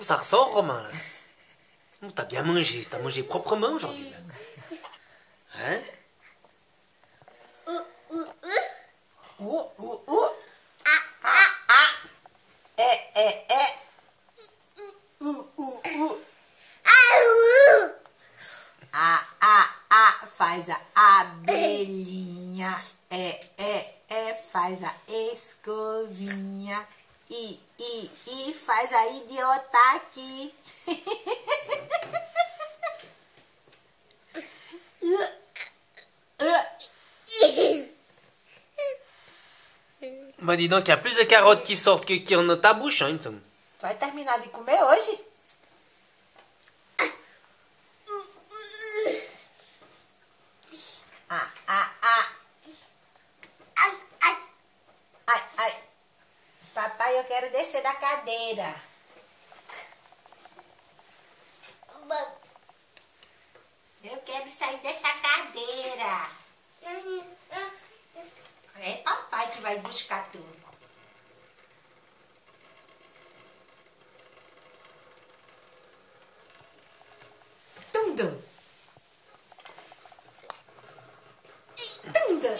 coup, ça ressort, Romain, là. Oh, t'as bien mangé, t'as mangé proprement aujourd'hui. Hein? Faz a abelhinha, faz a escovinha, faz a idiota aqui. Bah dis donc, il y a plus de carottes qui sortent que qui dans ta bouche, hein, il me semble. Tu vai terminar de comer hoje? Ai. Papai, eu quero descer da cadeira. Eu quero sair dessa cadeira. É papai que vai buscar tudo. Tum-dum. Tum-dum.